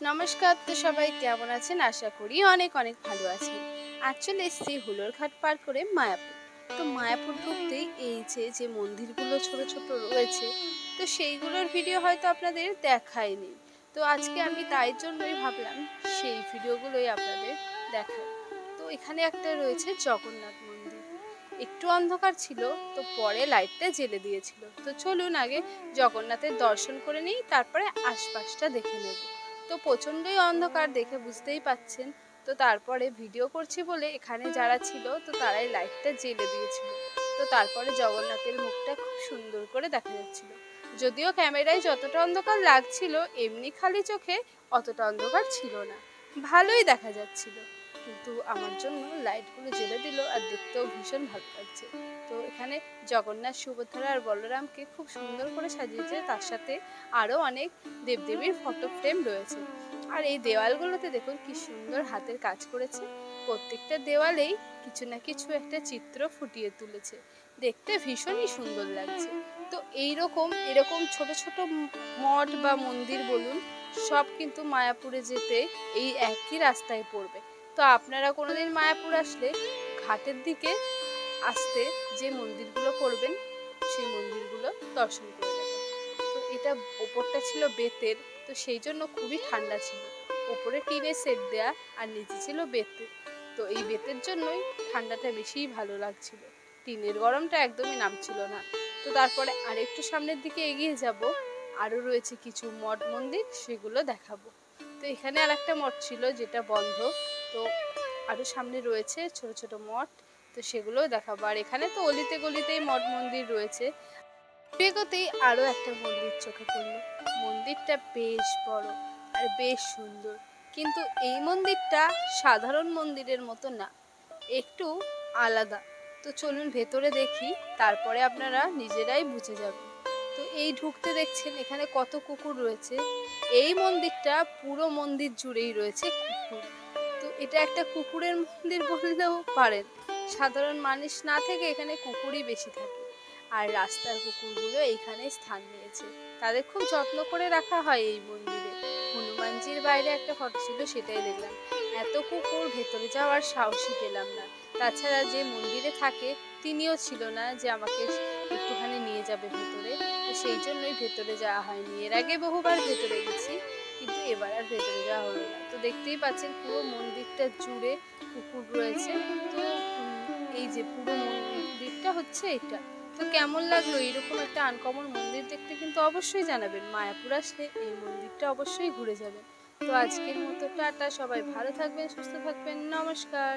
নমস্কার, তো সবাই কেমন আছেন? আশা করি অনেক অনেক ভালো আছেন। আজ চলে এসেছি হুলোর ঘাট পার করে মায়াপুর। তো মায়াপুর ঢুকতেই এই যে মন্দিরগুলো ছোট ছোট রয়েছে, তো সেইগুলোর ভিডিও হয়তো আপনাদের দেখায়নি। তো আজকে আমি তাই জন্যই ভাবলাম সেই ভিডিওগুলোই আপনাদের দেখাই। তো এখানে একটা রয়েছে জগন্নাথ মন্দির। একটু অন্ধকার ছিল, তো পরে লাইটটা জ্বেলে দিয়েছিল। তো চলুন আগে জগন্নাথের দর্শন করে নিই, তারপরে আশপাশটা দেখে নেব। তো প্রচণ্ডই অন্ধকার, দেখে বুঝতেই পাচ্ছেন। তো তারপরে ভিডিও করছি বলে এখানে যারা ছিল তো তারাই লাইটটা জ্বেলে দিয়েছিল। তো তারপরে জগন্নাথের মুখটা খুব সুন্দর করে দেখা যাচ্ছিল। যদিও ক্যামেরায় যতটা অন্ধকার লাগছিল, এমনি খালি চোখে অতটা অন্ধকার ছিল না, ভালোই দেখা যাচ্ছিল। কিন্তু আমার জন্য লাইটগুলো জ্বেলে দিল, আর দেখতেও ভীষণ ভালো লাগছে। তো এখানে জগন্নাথ, সুভদ্রা আর বলরামকে খুব সুন্দর করে সাজিয়েছে, তার সাথে আরও অনেক দেবদেবীর ফটো ফ্রেম রয়েছে। আর এই দেওয়ালগুলোতে দেখুন কি সুন্দর হাতের কাজ করেছে। প্রত্যেকটা দেওয়ালেই কিছু না কিছু একটা চিত্র ফুটিয়ে তুলেছে, দেখতে ভীষণই সুন্দর লাগছে। তো এরকম ছোট ছোট মঠ বা মন্দির বলুন, সব কিন্তু মায়াপুরে যেতে এই একই রাস্তায় পড়বে। তো আপনারা কোনোদিন মায়াপুর আসলে ঘাটের দিকে আসতে যে মন্দিরগুলো পড়বেন, সেই মন্দিরগুলো দর্শন করে নেবেন। তো এটা ওপরটা ছিল বেতের, তো সেই জন্য খুবই ঠান্ডা ছিল। ওপরে টিনের সেট দেয়া, আর নিচে ছিল বেতের। তো এই বেতের জন্যই ঠান্ডাটা বেশিই ভালো লাগছিল, টিনের গরমটা একদমই নামছিল না। তো তারপরে আরেকটু সামনের দিকে এগিয়ে যাব, আরও রয়েছে কিছু মঠ মন্দির, সেগুলো দেখাবো। তো এখানে আর একটা মঠ ছিল যেটা বন্ধ। তো আরও সামনে রয়েছে ছোট ছোট মঠ, তো সেগুলোও দেখাবো। আর এখানে তো অলিতে গলিতেই মঠ মন্দির রয়েছে। এগোতেই আরও একটা মন্দির চোখে পড়লো। মন্দিরটা বেশ বড় আর বেশ সুন্দর, কিন্তু এই মন্দিরটা সাধারণ মন্দিরের মতো না, একটু আলাদা। তো চলুন ভেতরে দেখি, তারপরে আপনারা নিজেরাই বুঝে যাবেন। তো এই ঢুকতে দেখছেন এখানে কত কুকুর রয়েছে। এই মন্দিরটা পুরো মন্দির জুড়েই রয়েছে কুকুর। তো এটা একটা কুকুরের মন্দির বললেও পারেন। সাধারণ মানুষ না থেকে এখানে কুকুরই বেশি থাকে। আর রাস্তার কুকুরগুলো এইখানে স্থান নিয়েছে, তাদের খুব যত্ন করে রাখা হয় এই মন্দিরে। হনুমানজির বাইরে একটা ফটো ছিল, সেটাই দেখলাম। এত কুকুর, ভেতরে যাওয়ার সাহসই পেলাম না। তাছাড়া যে মন্দিরে থাকে তিনিও ছিল না যে আমাকে একটুখানি নিয়ে যাবে ভেতরে। তো সেই জন্যই ভেতরে যাওয়া হয়নি। এর আগে বহুবার ভেতরে গেছি, কিন্তু এবার আর ভেতরে যাওয়া হলো না। তো দেখতেই পাচ্ছেন পুরো মন্দিরটা জুড়ে কুকুর রয়েছে। তো এই যে পুরো মন্দিরটা হচ্ছে এটা। তো কেমন লাগলো এরকম একটা আনকমন মন্দির দেখতে, কিন্তু অবশ্যই জানাবেন। মায়াপুর আসলে এই মন্দিরটা অবশ্যই ঘুরে যাবেন। তো আজকের মতো টাটা, সবাই ভালো থাকবেন, সুস্থ থাকবেন, নমস্কার।